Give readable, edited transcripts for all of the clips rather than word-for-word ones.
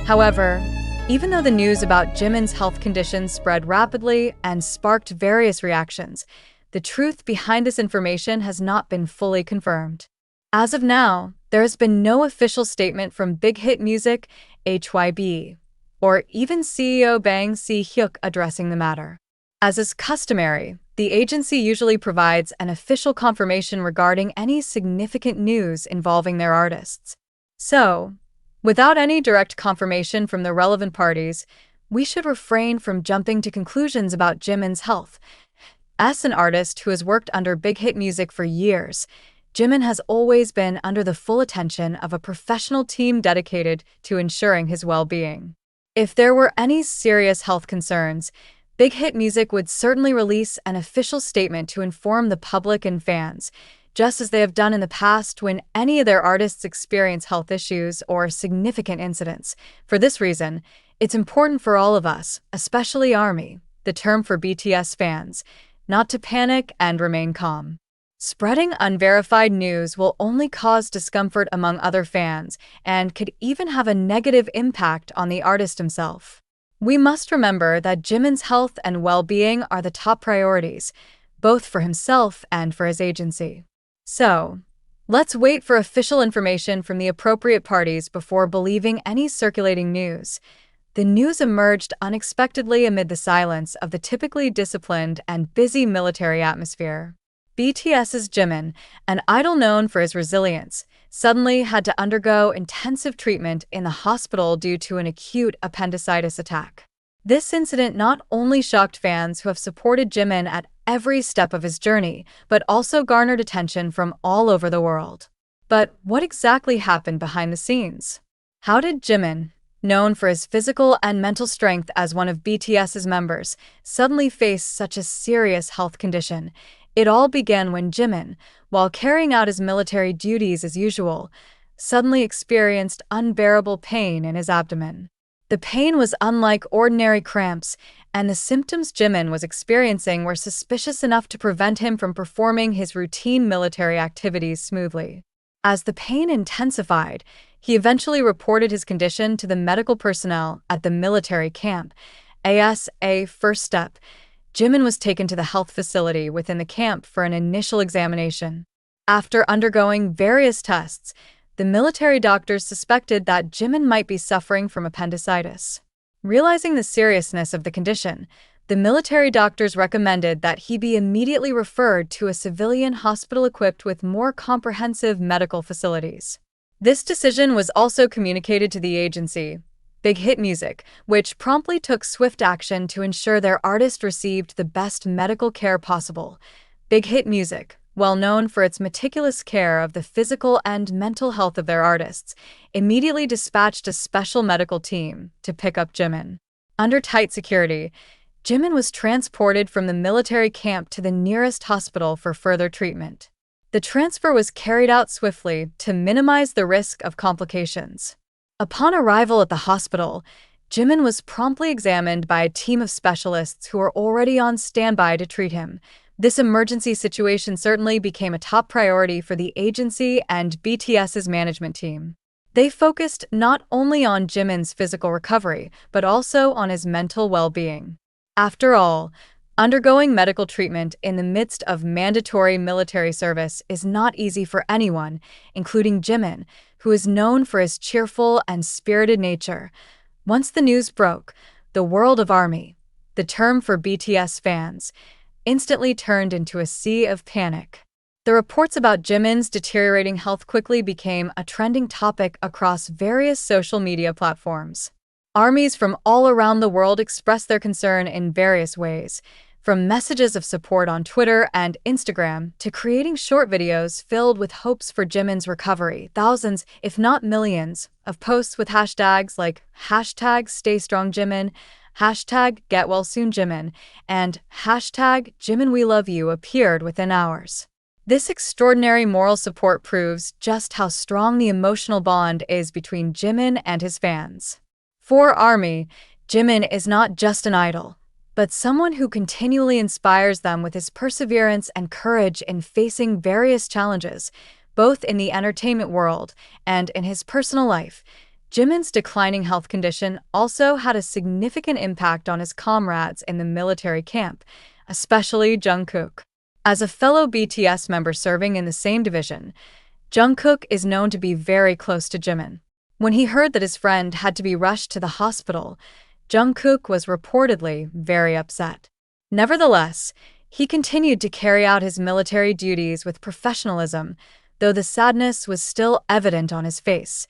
However, even though the news about Jimin's health condition spread rapidly and sparked various reactions, the truth behind this information has not been fully confirmed. As of now, there has been no official statement from Big Hit Music, HYB, or even CEO Bang Si Hyuk addressing the matter. As is customary, the agency usually provides an official confirmation regarding any significant news involving their artists. So, without any direct confirmation from the relevant parties, we should refrain from jumping to conclusions about Jimin's health. As an artist who has worked under Big Hit Music for years, Jimin has always been under the full attention of a professional team dedicated to ensuring his well-being. If there were any serious health concerns, Big Hit Music would certainly release an official statement to inform the public and fans, just as they have done in the past when any of their artists experience health issues or significant incidents. For this reason, it's important for all of us, especially ARMY, the term for BTS fans, not to panic and remain calm. Spreading unverified news will only cause discomfort among other fans and could even have a negative impact on the artist himself. We must remember that Jimin's health and well-being are the top priorities, both for himself and for his agency. So, let's wait for official information from the appropriate parties before believing any circulating news. The news emerged unexpectedly amid the silence of the typically disciplined and busy military atmosphere. BTS's Jimin, an idol known for his resilience, suddenly had to undergo intensive treatment in the hospital due to an acute appendicitis attack. This incident not only shocked fans who have supported Jimin at every step of his journey, but also garnered attention from all over the world. But what exactly happened behind the scenes? How did Jimin, known for his physical and mental strength as one of BTS's members, suddenly face such a serious health condition? It all began when Jimin, while carrying out his military duties as usual, suddenly experienced unbearable pain in his abdomen. The pain was unlike ordinary cramps, and the symptoms Jimin was experiencing were suspicious enough to prevent him from performing his routine military activities smoothly. As the pain intensified, he eventually reported his condition to the medical personnel at the military camp. As a first step, Jimin was taken to the health facility within the camp for an initial examination. After undergoing various tests, the military doctors suspected that Jimin might be suffering from appendicitis. Realizing the seriousness of the condition, the military doctors recommended that he be immediately referred to a civilian hospital equipped with more comprehensive medical facilities. This decision was also communicated to the agency, Big Hit Music, which promptly took swift action to ensure their artist received the best medical care possible. Big Hit Music, well known for its meticulous care of the physical and mental health of their artists, immediately dispatched a special medical team to pick up Jimin. Under tight security, Jimin was transported from the military camp to the nearest hospital for further treatment. The transfer was carried out swiftly to minimize the risk of complications. Upon arrival at the hospital, Jimin was promptly examined by a team of specialists who were already on standby to treat him. This emergency situation certainly became a top priority for the agency and BTS's management team. They focused not only on Jimin's physical recovery, but also on his mental well-being. After all, undergoing medical treatment in the midst of mandatory military service is not easy for anyone, including Jimin, who is known for his cheerful and spirited nature. Once the news broke, the world of ARMY, the term for BTS fans, instantly turned into a sea of panic. The reports about Jimin's deteriorating health quickly became a trending topic across various social media platforms. ARMYs from all around the world expressed their concern in various ways, from messages of support on Twitter and Instagram to creating short videos filled with hopes for Jimin's recovery. Thousands, if not millions, of posts with hashtags like #StayStrongJimin, #GetWellSoonJimin, and #JiminWeLoveYou appeared within hours. This extraordinary moral support proves just how strong the emotional bond is between Jimin and his fans. For ARMY, Jimin is not just an idol, but someone who continually inspires them with his perseverance and courage in facing various challenges, both in the entertainment world and in his personal life. Jimin's declining health condition also had a significant impact on his comrades in the military camp, especially Jungkook. As a fellow BTS member serving in the same division, Jungkook is known to be very close to Jimin. When he heard that his friend had to be rushed to the hospital, Jungkook was reportedly very upset. Nevertheless, he continued to carry out his military duties with professionalism, though the sadness was still evident on his face.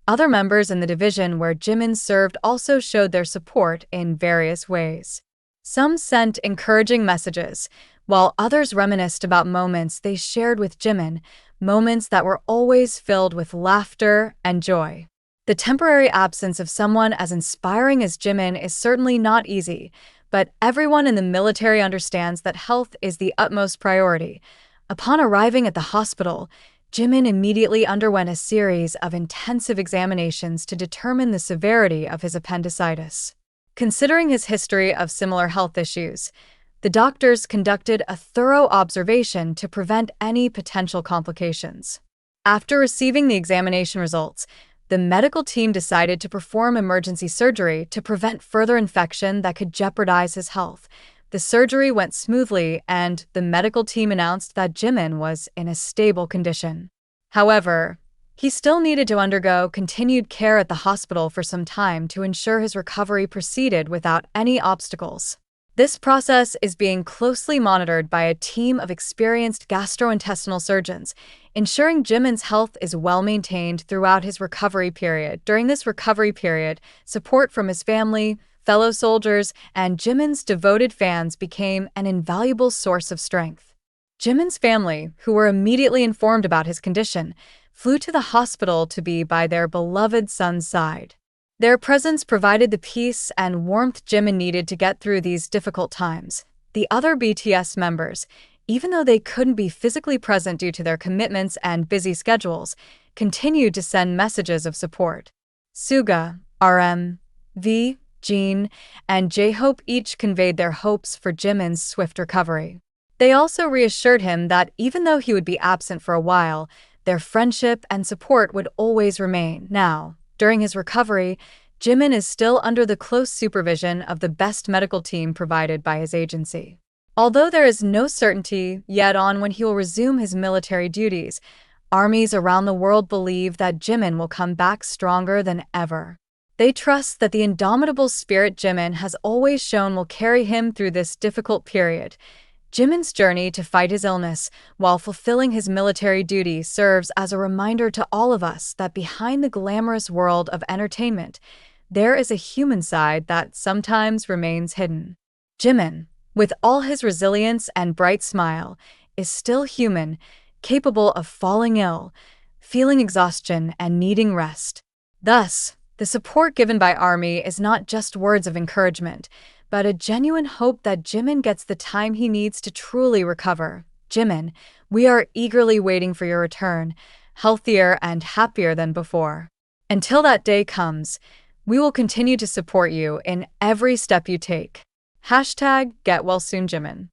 Other members in the division where Jimin served also showed their support in various ways. Some sent encouraging messages, while others reminisced about moments they shared with Jimin, moments that were always filled with laughter and joy. The temporary absence of someone as inspiring as Jimin is certainly not easy, but everyone in the military understands that health is the utmost priority. Upon arriving at the hospital, Jimin immediately underwent a series of intensive examinations to determine the severity of his appendicitis. Considering his history of similar health issues, the doctors conducted a thorough observation to prevent any potential complications. After receiving the examination results, the medical team decided to perform emergency surgery to prevent further infection that could jeopardize his health. The surgery went smoothly, and the medical team announced that Jimin was in a stable condition. However, he still needed to undergo continued care at the hospital for some time to ensure his recovery proceeded without any obstacles. This process is being closely monitored by a team of experienced gastrointestinal surgeons, ensuring Jimin's health is well maintained throughout his recovery period. During this recovery period, support from his family, fellow soldiers, and Jimin's devoted fans became an invaluable source of strength. Jimin's family, who were immediately informed about his condition, flew to the hospital to be by their beloved son's side. Their presence provided the peace and warmth Jimin needed to get through these difficult times. The other BTS members, even though they couldn't be physically present due to their commitments and busy schedules, continued to send messages of support. Suga, RM, V, Jin, and J-Hope each conveyed their hopes for Jimin's swift recovery. They also reassured him that even though he would be absent for a while, their friendship and support would always remain. Now, during his recovery, Jimin is still under the close supervision of the best medical team provided by his agency. Although there is no certainty yet on when he will resume his military duties, armies around the world believe that Jimin will come back stronger than ever. They trust that the indomitable spirit Jimin has always shown will carry him through this difficult period. Jimin's journey to fight his illness while fulfilling his military duty serves as a reminder to all of us that behind the glamorous world of entertainment, there is a human side that sometimes remains hidden. Jimin, with all his resilience and bright smile, is still human, capable of falling ill, feeling exhaustion, and needing rest. Thus, the support given by ARMY is not just words of encouragement, but a genuine hope that Jimin gets the time he needs to truly recover. Jimin, we are eagerly waiting for your return, healthier and happier than before. Until that day comes, we will continue to support you in every step you take. #GetWellSoonJimin